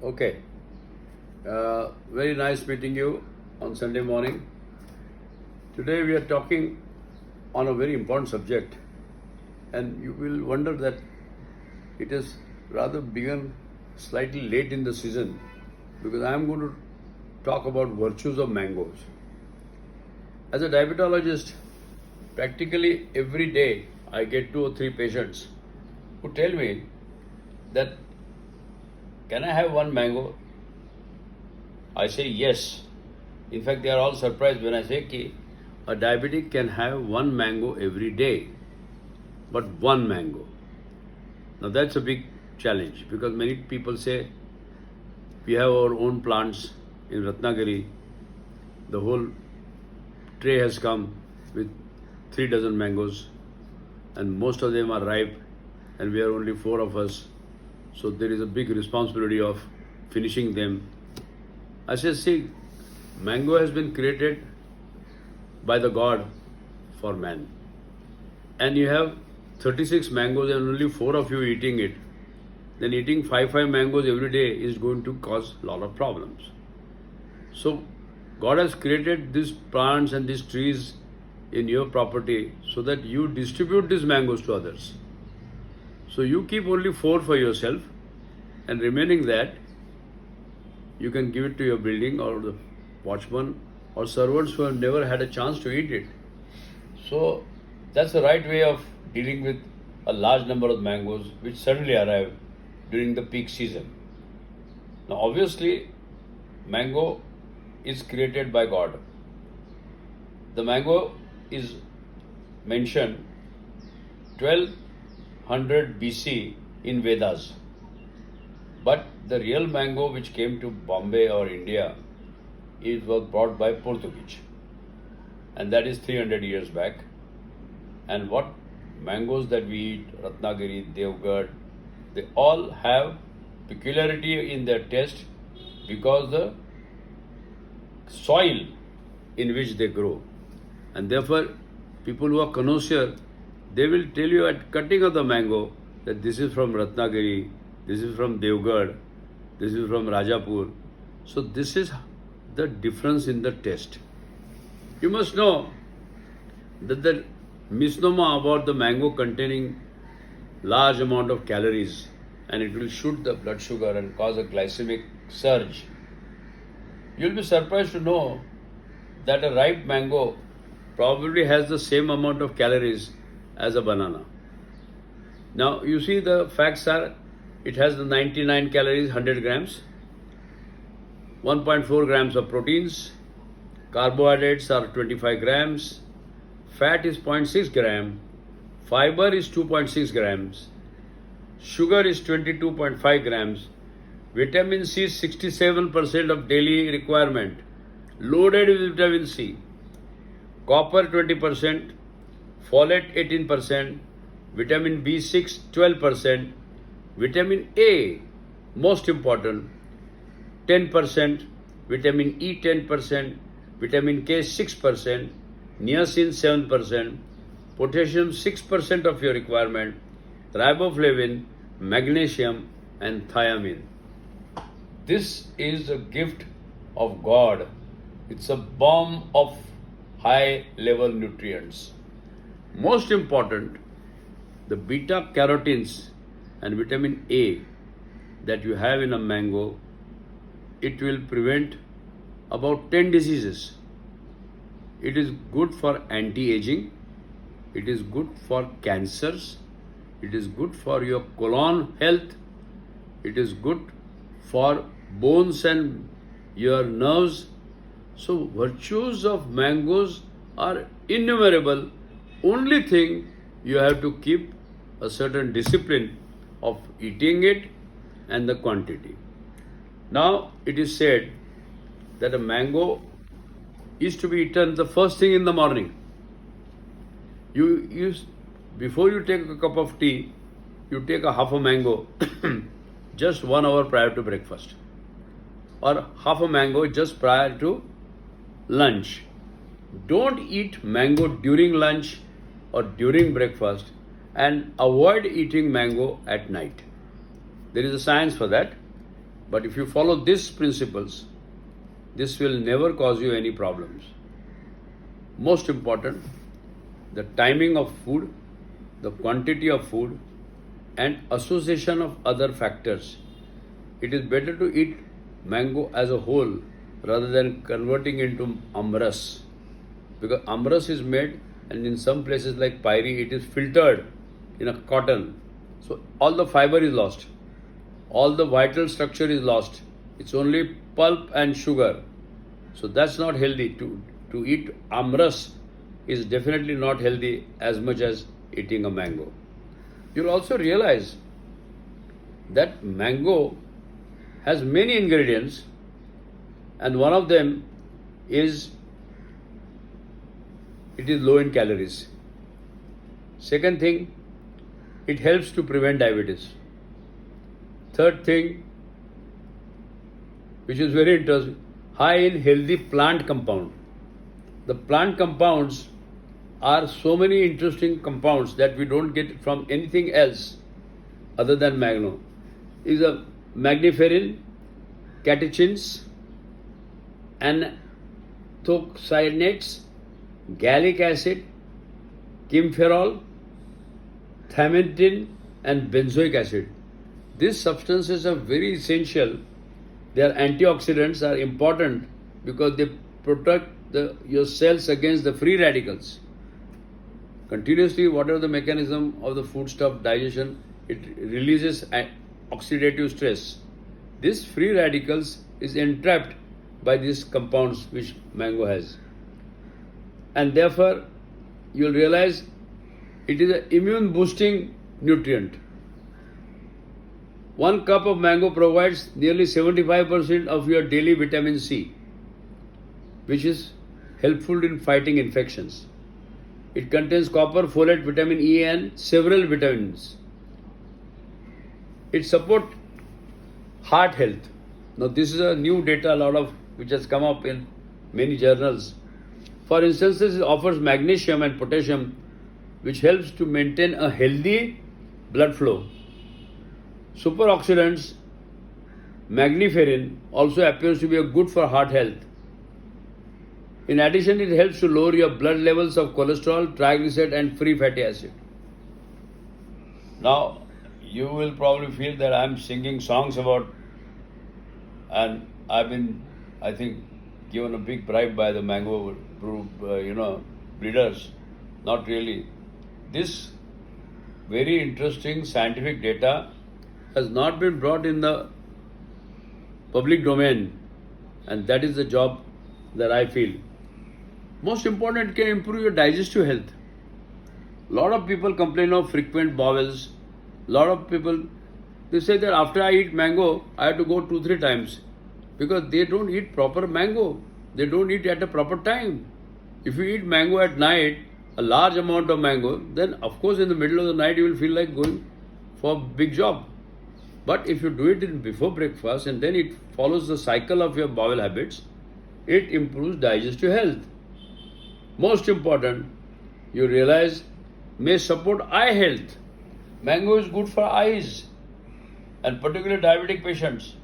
Okay. Very nice meeting you on Sunday morning. Today we are talking on a very important subject, and you will wonder that it has rather begun slightly late in the season because I am going to talk about virtues of mangoes. As a diabetologist, practically every day I get 2 or 3 patients who tell me that can I have one mango? I say yes. In fact, they are all surprised when I say कि a diabetic can have one mango every day, but one mango. Now that's a big challenge because many people say we have our own plants in Ratnagiri. The whole tray has come with 3 dozen mangoes, and most of them are ripe, and we are only 4 of us. So there is a big responsibility of finishing them. I say, see, mango has been created by the God for man. And you have 36 mangoes and only 4 of you eating it. Then eating 5 mangoes every day is going to cause a lot of problems. So God has created these plants and these trees in your property so that you distribute these mangoes to others. So you keep only 4 for yourself, and remaining that you can give it to your building or the watchman or servants who have never had a chance to eat it. So that's the right way of dealing with a large number of mangoes which suddenly arrive during the peak season. Now obviously mango is created by God. The mango is mentioned 1200 BC in Vedas. But the real mango which came to Bombay or India, it was brought by Portuguese. And that is 300 years back. And what mangoes that we eat, Ratnagiri, Devgarh, they all have peculiarity in their taste because the soil in which they grow. And therefore, people who are connoisseur, they will tell you at cutting of the mango that this is from Ratnagiri, this is from Devgarh, this is from Rajapur. So this is the difference in the taste. You must know that the misnomer about the mango containing large amount of calories and it will shoot the blood sugar and cause a glycemic surge. You'll be surprised to know that a ripe mango probably has the same amount of calories as a banana. Now you see the facts are it has the 99 calories, 100 grams, 1.4 grams of proteins, carbohydrates are 25 grams, fat is 0.6 gram, fiber is 2.6 grams, sugar is 22.5 grams, vitamin C is 67% of daily requirement, loaded with vitamin C, copper 20%, folate 18%, vitamin B6 12%, vitamin A, most important, 10%, vitamin E 10%, vitamin K 6%, niacin 7%, potassium 6% of your requirement, riboflavin, magnesium and thiamine. This is a gift of God. It's a bomb of high level nutrients. Most important, the beta carotenes and vitamin A that you have in a mango, it will prevent about 10 diseases. It is good for anti-aging, it is good for cancers, it is good for your colon health, it is good for bones and your nerves. So virtues of mangoes are innumerable. Only thing you have to keep a certain discipline of eating it and the quantity. Now it is said that a mango is to be eaten the first thing in the morning. Before you take a cup of tea, you take a half a mango just 1 hour prior to breakfast, or half a mango just prior to lunch. Don't eat mango during lunch or during breakfast, and avoid eating mango at night. There is a science for that. But if you follow these principles, this will never cause you any problems. Most important, the timing of food, the quantity of food, and association of other factors. It is better to eat mango as a whole rather than converting into amras, because amras is made, and in some places like Pyri it is filtered in a cotton, so all the fiber is lost, all the vital structure is lost. It's only pulp and sugar, so that's not healthy. To eat amras is definitely not healthy as much as eating a mango. You'll also realize that mango has many ingredients, and one of them is it is low in calories. Second thing, it helps to prevent diabetes. Third thing, which is very interesting, high in healthy plant compound. The plant compounds are so many interesting compounds that we don't get from anything else other than mango. Is a magniferin, catechins, anthocyanins, gallic acid, kimferol, thymidine, and benzoic acid. These substances are very essential. Their antioxidants are important because they protect your cells against the free radicals. Continuously, whatever the mechanism of the foodstuff digestion, it releases oxidative stress. This free radicals is entrapped by these compounds which mango has, and therefore you will realize it is an immune boosting nutrient. 1 cup of mango provides nearly 75% of your daily vitamin C, which is helpful in fighting infections. It contains copper, folate, vitamin E, and several vitamins. It supports heart health. Now, this is a new data, which has come up in many journals. For instance, it offers magnesium and potassium, which helps to maintain a healthy blood flow. Superoxidants, magniferin, also appears to be good for heart health. In addition, it helps to lower your blood levels of cholesterol, triglyceride, and free fatty acid. Now, you will probably feel that I'm singing songs about, and I've been, I think, given a big bribe by the mango breeders. Not really. This very interesting scientific data has not been brought in the public domain, and that is the job that I feel. Most important, it can improve your digestive health. A lot of people complain of frequent bowels. A lot of people, they say that after I eat mango, I have to go 2-3 times, because they don't eat proper mango. They don't eat at a proper time. If you eat mango at night, a large amount of mango, then of course in the middle of the night you will feel like going for a big job. But if you do it before breakfast and then it follows the cycle of your bowel habits, it improves digestive health. Most important, you realize, may support eye health. Mango is good for eyes, and particularly diabetic patients.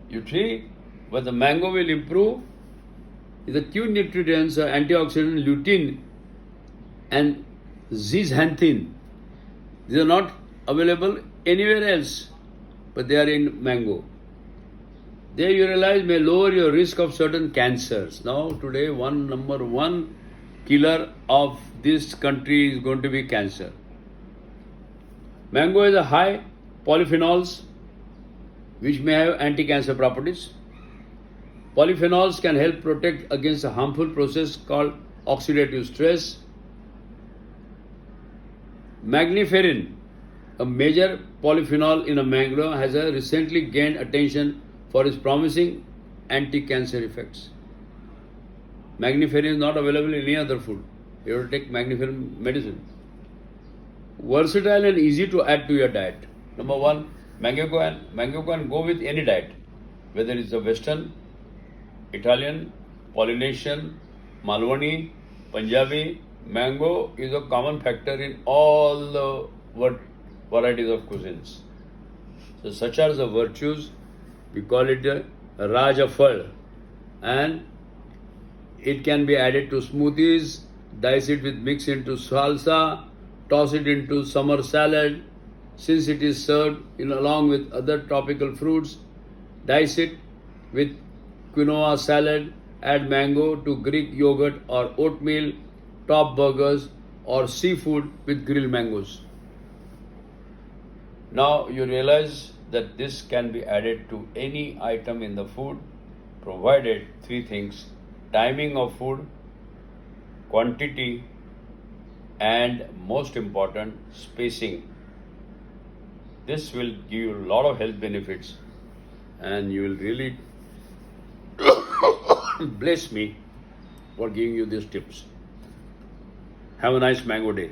You see, what the mango will improve is the Q nutrients, antioxidant, lutein, and zeaxanthin. These are not available anywhere else, but they are in mango. There you realize may lower your risk of certain cancers. Now today, number one killer of this country is going to be cancer. Mango is a high polyphenols, which may have anti-cancer properties. Polyphenols can help protect against a harmful process called oxidative stress. Magniferin, a major polyphenol in a mango, has recently gained attention for its promising anti-cancer effects. Magniferin is not available in any other food. You have to take magniferin medicine. Versatile and easy to add to your diet. Number one, mango can go with any diet, whether it's a Western, Italian, Polynesian, Malwani, Punjabi. Mango is a common factor in all the varieties of cuisines. So such are the virtues We call it a Rajafal, and it can be added to smoothies, dice it with mix into salsa, toss it into summer salad. Since it is served along with other tropical fruits, dice it with quinoa salad, add mango to Greek yogurt or oatmeal, top burgers or seafood with grilled mangoes. Now you realize that this can be added to any item in the food, provided three things: timing of food, quantity, and most important, spacing. This will give you a lot of health benefits, and you will really bless me for giving you these tips. Have a nice mango day.